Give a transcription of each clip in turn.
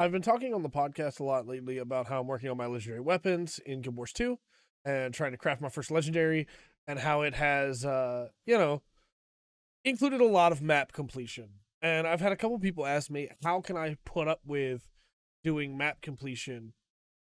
I've been talking on the podcast a lot lately about how I'm working on my legendary weapons in Guild Wars 2 and trying to craft my first legendary, and how it has, included a lot of map completion. And I've had a couple people ask me, how can I put up with doing map completion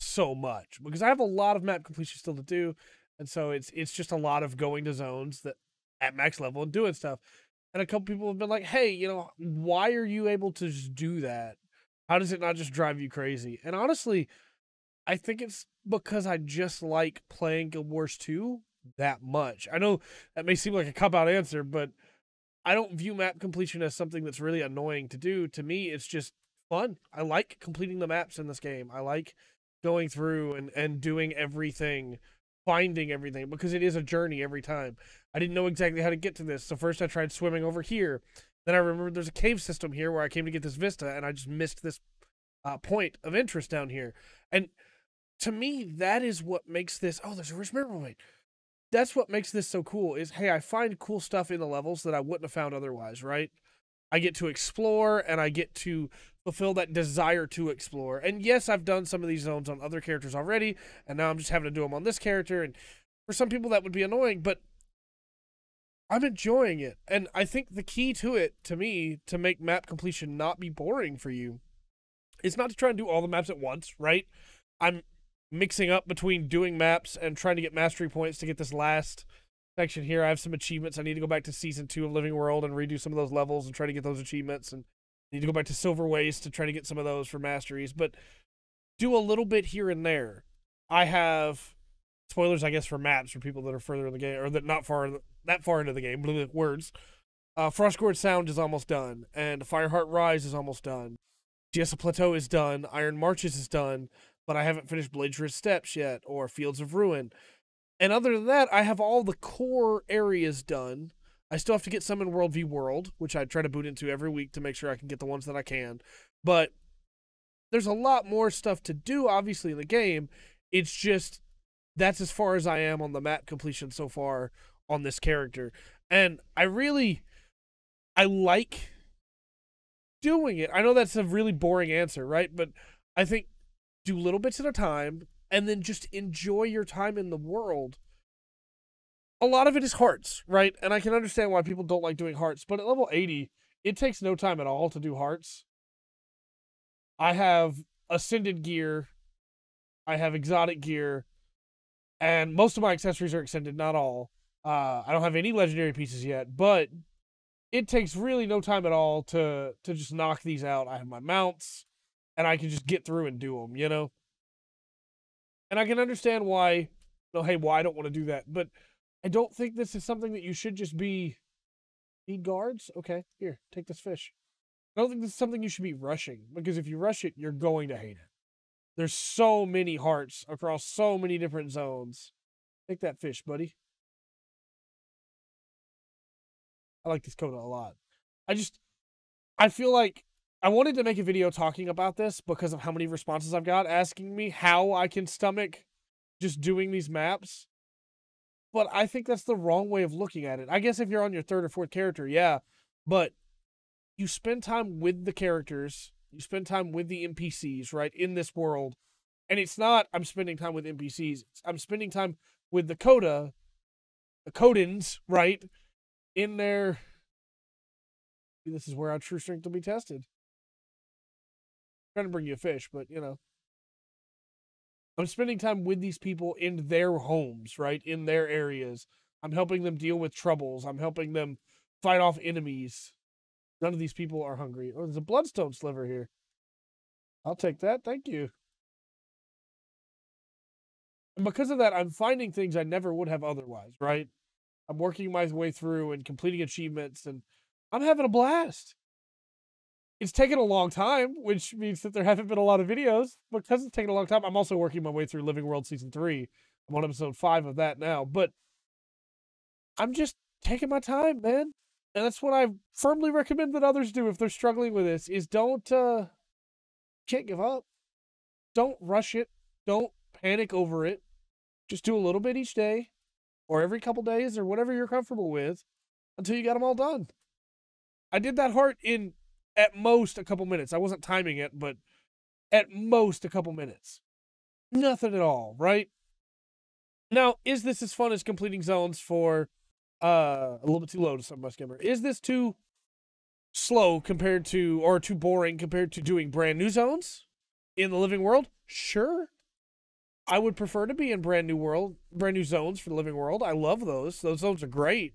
so much? Because I have a lot of map completion still to do, and so it's just a lot of going to zones that at max level and doing stuff. And a couple people have been like, hey, why are you able to just do that? How does it not just drive you crazy? And honestly, I think it's because I just like playing Guild Wars 2 that much. I know that may seem like a cop-out answer, but I don't view map completion as something that's really annoying to do. To me, it's just fun. I like completing the maps in this game. I like going through and doing everything, finding everything, because it is a journey every time. I didn't know exactly how to get to this, so first I tried swimming over here. Then I remembered there's a cave system here where I came to get this vista, and I just missed this point of interest down here. And to me, that is what makes this... Oh, there's a rich mineral vein. That's what makes this so cool, is, hey, I find cool stuff in the levels that I wouldn't have found otherwise, right? I get to explore, and I get to fulfill that desire to explore. And yes, I've done some of these zones on other characters already, and now I'm just having to do them on this character, and for some people that would be annoying, but I'm enjoying it. And I think the key to it, to me, to make map completion not be boring for you, is not to try and do all the maps at once, right? I'm mixing up between doing maps and trying to get mastery points to get this last section here. I have some achievements. I need to go back to Season 2 of Living World and redo some of those levels and try to get those achievements. And I need to go back to Silver Waste to try to get some of those for masteries. But do a little bit here and there. I have... spoilers, I guess, for maps for people that are further in the game, or that not that far into the game. Blue words. Frostgorge Sound is almost done, and Fireheart Rise is almost done. Giessa Plateau is done. Iron Marches is done, but I haven't finished Bladeshrift Steppes yet, or Fields of Ruin. And other than that, I have all the core areas done. I still have to get some in World v World, which I try to boot into every week to make sure I can get the ones that I can. But there's a lot more stuff to do, obviously, in the game. It's just... that's as far as I am on the map completion so far on this character. And I like doing it. I know that's a really boring answer, right? But I think do little bits at a time and then just enjoy your time in the world. A lot of it is hearts, right? And I can understand why people don't like doing hearts. But at level 80, it takes no time at all to do hearts. I have ascended gear. I have exotic gear. And most of my accessories are extended, not all. I don't have any legendary pieces yet, but it takes really no time at all to just knock these out. I have my mounts, and I can just get through and do them, And I can understand why, hey, well, I don't want to do that. But I don't think this is something that you should just be... Need guards? Okay, here, take this fish. I don't think this is something you should be rushing, because if you rush it, you're going to hate it. There's so many hearts across so many different zones. Take that fish, buddy. I like this coda a lot. I feel like I wanted to make a video talking about this because of how many responses I've got asking me how I can stomach just doing these maps. But I think that's the wrong way of looking at it. I guess if you're on your third or fourth character, yeah. But you spend time with the characters. You spend time with the NPCs, right, in this world. And it's not, I'm spending time with NPCs. I'm spending time with the coda, the codins, right, in their... This is where our true strength will be tested. I'm trying to bring you a fish, but, I'm spending time with these people in their homes, right, in their areas. I'm helping them deal with troubles. I'm helping them fight off enemies. None of these people are hungry. Oh, there's a bloodstone sliver here. I'll take that. Thank you. And because of that, I'm finding things I never would have otherwise, right? I'm working my way through and completing achievements, and I'm having a blast. It's taken a long time, which means that there haven't been a lot of videos. Because it's taken a long time, I'm also working my way through Living World Season 3. I'm on episode 5 of that now. But I'm just taking my time, man. And that's what I firmly recommend that others do if they're struggling with this, is don't, can't give up. Don't rush it. Don't panic over it. Just do a little bit each day, or every couple days, or whatever you're comfortable with, until you got them all done. I did that heart in, at most, a couple minutes. I wasn't timing it, but At most a couple minutes. Nothing at all, right? Now, is this as fun as completing zones for a little bit too low to some of my skimmer? Is this too slow compared to, or too boring compared to doing brand new zones in the living world? Sure. I would prefer to be in brand new zones for the living world. I love those. Those zones are great.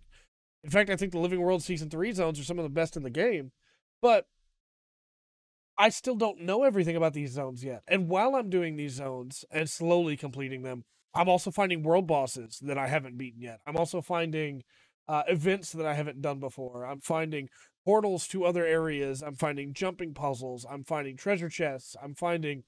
In fact, I think the Living World Season 3 zones are some of the best in the game. But I still don't know everything about these zones yet. And while I'm doing these zones and slowly completing them, I'm also finding world bosses that I haven't beaten yet. I'm also finding events that I haven't done before. I'm finding portals to other areas. I'm finding jumping puzzles. I'm finding treasure chests. I'm finding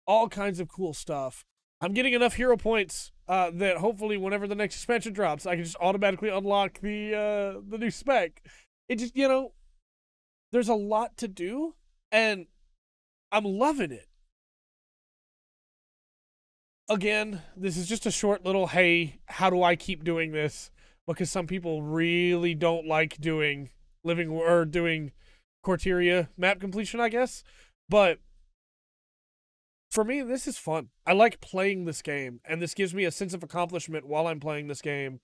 all kinds of cool stuff. I'm getting enough hero points that hopefully whenever the next expansion drops, I can just automatically unlock the new spec. It just, there's a lot to do, and I'm loving it. Again, this is just a short little, hey, how do I keep doing this? Because some people really don't like doing doing Corteria map completion, I guess. But for me, this is fun. I like playing this game, and this gives me a sense of accomplishment while I'm playing this game.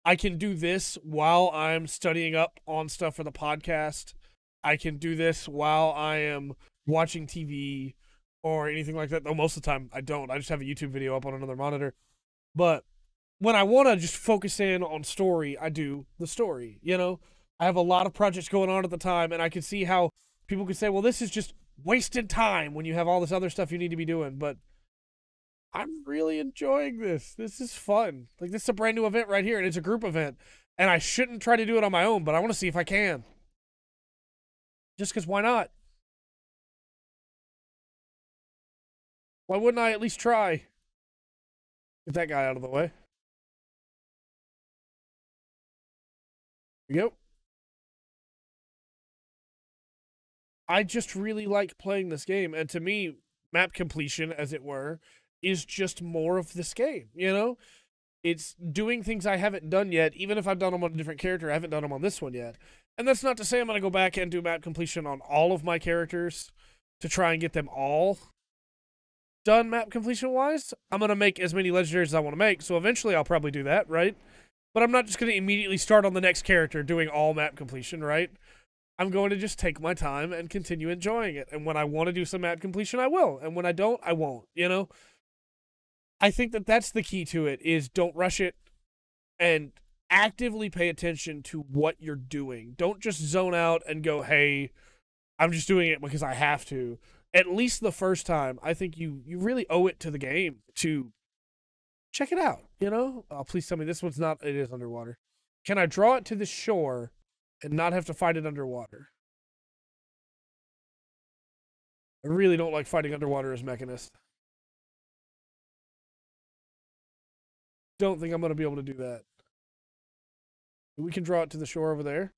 I can do this while I'm studying up on stuff for the podcast. I can do this while I am watching TV or anything like that. Though most of the time I don't. I just have a YouTube video up on another monitor. But when I want to just focus in on story, I do the story. I have a lot of projects going on at the time, and I can see how people could say, well, this is just wasted time when you have all this other stuff you need to be doing. But I'm really enjoying this. This is fun. Like, this is a brand new event right here, and it's a group event. And I shouldn't try to do it on my own, but I want to see if I can. Just because why not? Why wouldn't I at least try? Get that guy out of the way. There we go. I just really like playing this game. And to me, map completion, as it were, is just more of this game, It's doing things I haven't done yet, even if I've done them on a different character. I haven't done them on this one yet. And that's not to say I'm going to go back and do map completion on all of my characters to try and get them all done map completion-wise. I'm going to make as many legendaries as I want to make, so eventually I'll probably do that, right? But I'm not just going to immediately start on the next character doing all map completion, right? I'm going to just take my time and continue enjoying it. And when I want to do some map completion, I will. And when I don't, I won't, I think that that's the key to it, is don't rush it and actively pay attention to what you're doing. Don't just zone out and go, hey, I'm just doing it because I have to. At least the first time, I think you really owe it to the game to check it out, Oh, please tell me this one's not, it is underwater. Can I draw it to the shore and not have to fight it underwater? I really don't like fighting underwater as Mechanist. Don't think I'm going to be able to do that. We can draw it to the shore over there.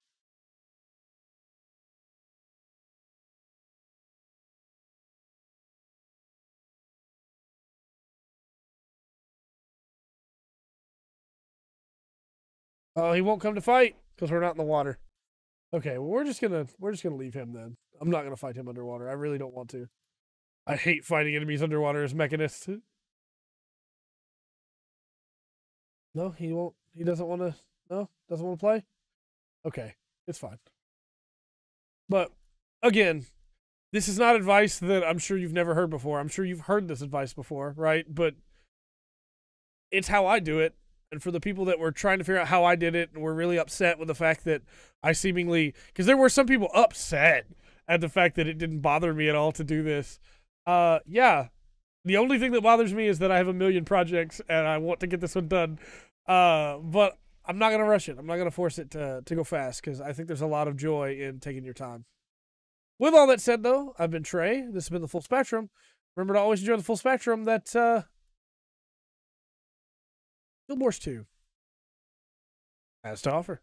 Oh, he won't come to fight because we're not in the water. Okay, well, we're just gonna leave him then. I'm not gonna fight him underwater. I really don't want to. I hate fighting enemies underwater as Mechanists. No, he won't. He doesn't want to. No, doesn't want to play. Okay, it's fine. But again, this is not advice that I'm sure you've never heard before. I'm sure you've heard this advice before, right? But it's how I do it. And for the people that were trying to figure out how I did it and were really upset with the fact that I seemingly, because there were some people upset at the fact that it didn't bother me at all to do this. Yeah, the only thing that bothers me is that I have a million projects and I want to get this one done. But I'm not going to rush it. I'm not going to force it to go fast because I think there's a lot of joy in taking your time. With all that said, though, I've been Trey. This has been the Full Spectrum. Remember to always enjoy the Full Spectrum that Guild Wars 2 has to offer.